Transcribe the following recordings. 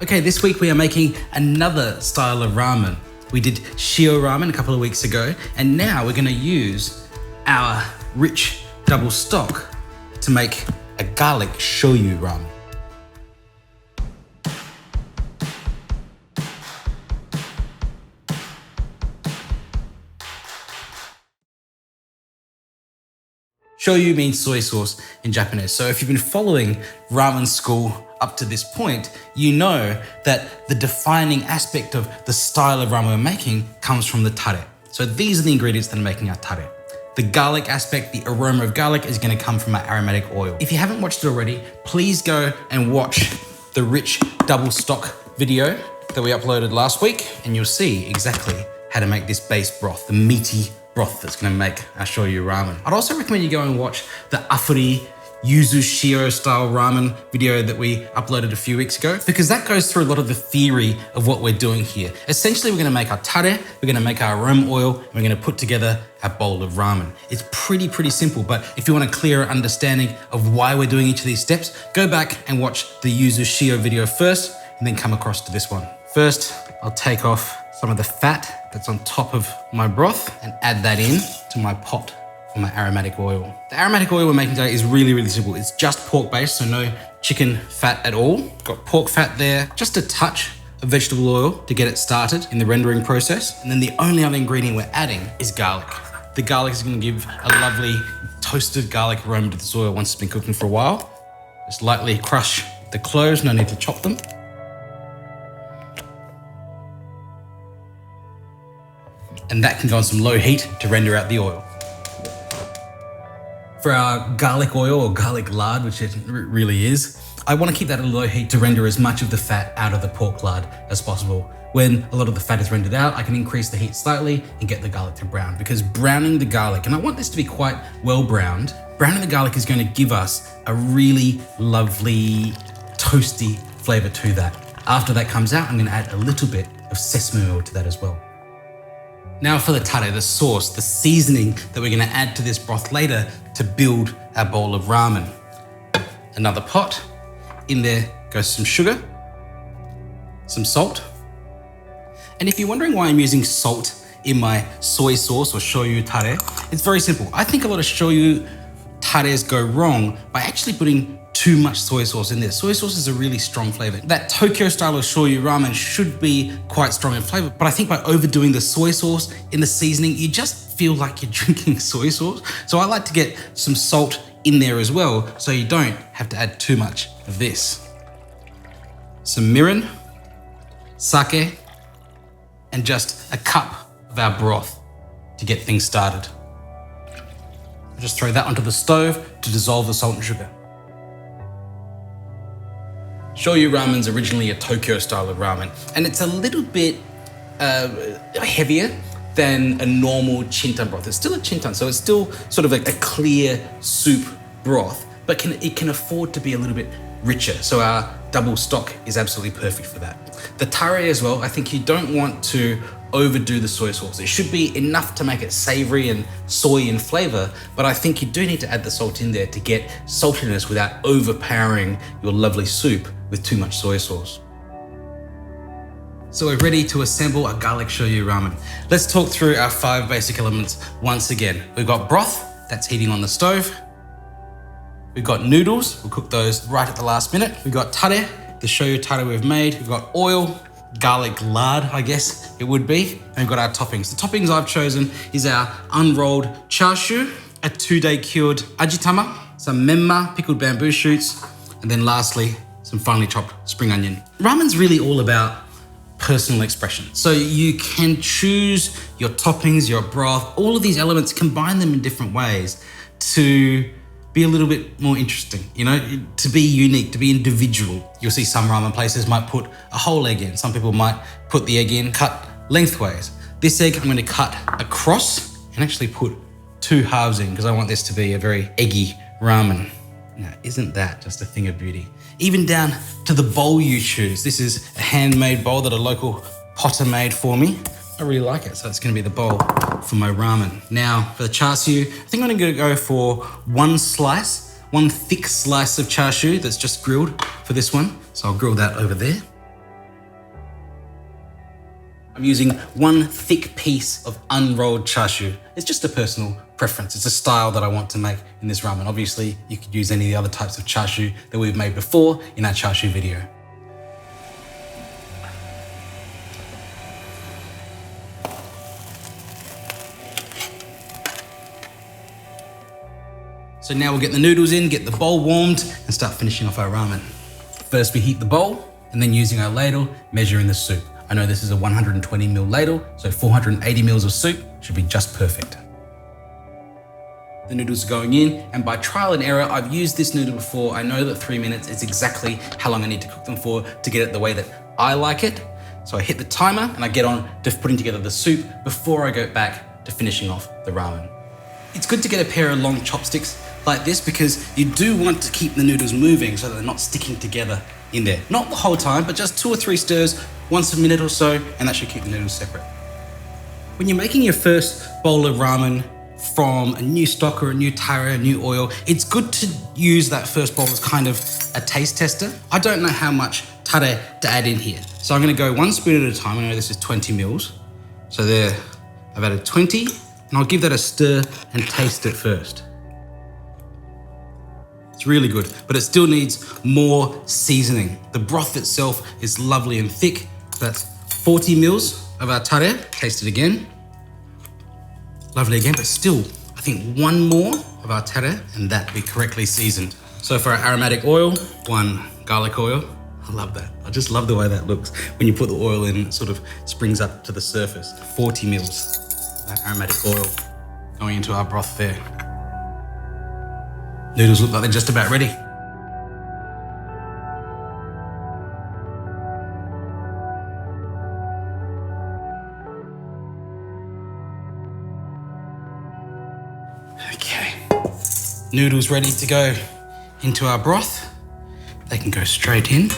Okay, this week we are making another style of ramen. We did shio ramen a couple of weeks ago, and now we're gonna use our rich double stock to make a garlic shoyu ramen. Shoyu means soy sauce in Japanese. So if you've been following ramen school up to this point, you know that the defining aspect of the style of ramen we're making comes from the tare. So these are the ingredients that are making our tare. The garlic aspect, the aroma of garlic is gonna come from our aromatic oil. If you haven't watched it already, please go and watch the rich double stock video that we uploaded last week, and you'll see exactly how to make this base broth, the meaty broth that's gonna make our shoyu ramen. I'd also recommend you go and watch the afuri yuzu shio style ramen video that we uploaded a few weeks ago, because that goes through a lot of the theory of what we're doing here. Essentially, we're gonna make our tare, we're gonna make our aroma oil, and we're gonna put together our bowl of ramen. It's pretty simple, but if you want a clearer understanding of why we're doing each of these steps, go back and watch the yuzu shio video first, and then come across to this one. First, I'll take off some of the fat that's on top of my broth and add that in to my pot for my aromatic oil. The aromatic oil we're making today is really simple. It's just pork based, so no chicken fat at all. Got pork fat there, just a touch of vegetable oil to get it started in the rendering process. And then the only other ingredient we're adding is garlic. The garlic is gonna give a lovely toasted garlic aroma to this oil once it's been cooking for a while. Just lightly crush the cloves, no need to chop them. And that can go on some low heat to render out the oil. For our garlic oil or garlic lard, which it really is, I want to keep that at a low heat to render as much of the fat out of the pork lard as possible. When a lot of the fat is rendered out, I can increase the heat slightly and get the garlic to brown, because browning the garlic, and I want this to be quite well browned, browning the garlic is going to give us a really lovely toasty flavor to that. After that comes out, I'm going to add a little bit of sesame oil to that as well. Now for the tare, the sauce, the seasoning that we're gonna add to this broth later to build our bowl of ramen. Another pot, in there goes some sugar, some salt. And if you're wondering why I'm using salt in my soy sauce or shoyu tare, it's very simple. I think a lot of shoyu tares go wrong by actually putting too much soy sauce in there. Soy sauce is a really strong flavor. That Tokyo style of shoyu ramen should be quite strong in flavor, but I think by overdoing the soy sauce in the seasoning, you just feel like you're drinking soy sauce. So I like to get some salt in there as well, so you don't have to add too much of this. Some mirin, sake, and just a cup of our broth to get things started. Just throw that onto the stove to dissolve the salt and sugar. Shoyu ramen's originally a Tokyo style of ramen, and it's a little bit heavier than a normal chintan broth. It's still a chintan, so it's still sort of like a clear soup broth, but it can afford to be a little bit richer. So our double stock is absolutely perfect for that. The tare as well, I think you don't want to overdo the soy sauce. It should be enough to make it savory and soy in flavor, but I think you do need to add the salt in there to get saltiness without overpowering your lovely soup with too much soy sauce. So we're ready to assemble a garlic shoyu ramen. Let's talk through our 5 basic elements once again. We've got broth, that's heating on the stove. We've got noodles, we'll cook those right at the last minute. We've got tare, the shoyu tare we've made. We've got oil, garlic lard, I guess it would be. And we've got our toppings. The toppings I've chosen is our unrolled chashu, a 2-day cured ajitama, some menma, pickled bamboo shoots, and then lastly, some finely chopped spring onion. Ramen's really all about personal expression. So you can choose your toppings, your broth, all of these elements, combine them in different ways to be a little bit more interesting, you know, to be unique, to be individual. You'll see some ramen places might put a whole egg in. Some people might put the egg in cut lengthways. This egg I'm going to cut across and actually put 2 halves in, because I want this to be a very eggy ramen. Now, isn't that just a thing of beauty? Even down to the bowl you choose. This is a handmade bowl that a local potter made for me. I really like it, so it's gonna be the bowl for my ramen. Now, for the char siu, I think I'm gonna go for one thick slice of char siu that's just grilled for this one. So I'll grill that over there. I'm using one thick piece of unrolled chashu. It's just a personal preference. It's a style that I want to make in this ramen. Obviously, you could use any of the other types of chashu that we've made before in our chashu video. So now we'll get the noodles in, get the bowl warmed, and start finishing off our ramen. First, we heat the bowl, and then using our ladle, measure in the soup. I know this is a 120 ml ladle, so 480 ml of soup should be just perfect. The noodles are going in, and by trial and error, I've used this noodle before. I know that 3 minutes is exactly how long I need to cook them for to get it the way that I like it. So I hit the timer and I get on to putting together the soup before I go back to finishing off the ramen. It's good to get a pair of long chopsticks like this because you do want to keep the noodles moving so that they're not sticking together in there. Not the whole time, but just 2 or 3 stirs, once a minute or so, and that should keep the noodles separate. When you're making your first bowl of ramen from a new stock or a new tare, a new oil, it's good to use that first bowl as kind of a taste tester. I don't know how much tare to add in here. So I'm gonna go 1 spoon at a time. I know this is 20 mils. So there, I've added 20, and I'll give that a stir and taste it first. It's really good, but it still needs more seasoning. The broth itself is lovely and thick. So that's 40 mils of our tare. Taste it again. Lovely again, but still, I think 1 more of our tare and that be correctly seasoned. So for our aromatic oil, 1 garlic oil. I love that. I just love the way that looks. When you put the oil in, it sort of springs up to the surface. 40 mils of that aromatic oil going into our broth there. Noodles look like they're just about ready. Okay, noodles ready to go into our broth. They can go straight in.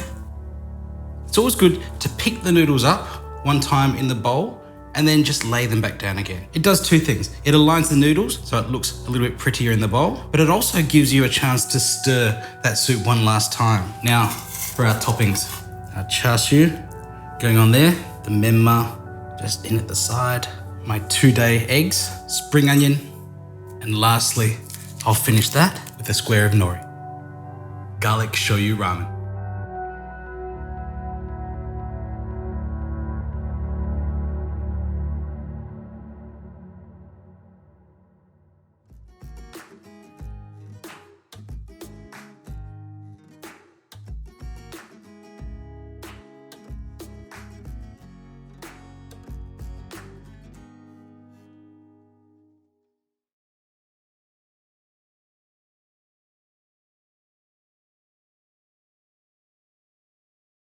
It's always good to pick the noodles up 1 time in the bowl and then just lay them back down again. It does 2 things. It aligns the noodles so it looks a little bit prettier in the bowl, but it also gives you a chance to stir that soup 1 last time. Now for our toppings. Our chashu going on there, the menma just in at the side, my 2-day eggs, spring onion, and lastly, I'll finish that with a square of nori. Garlic shoyu ramen.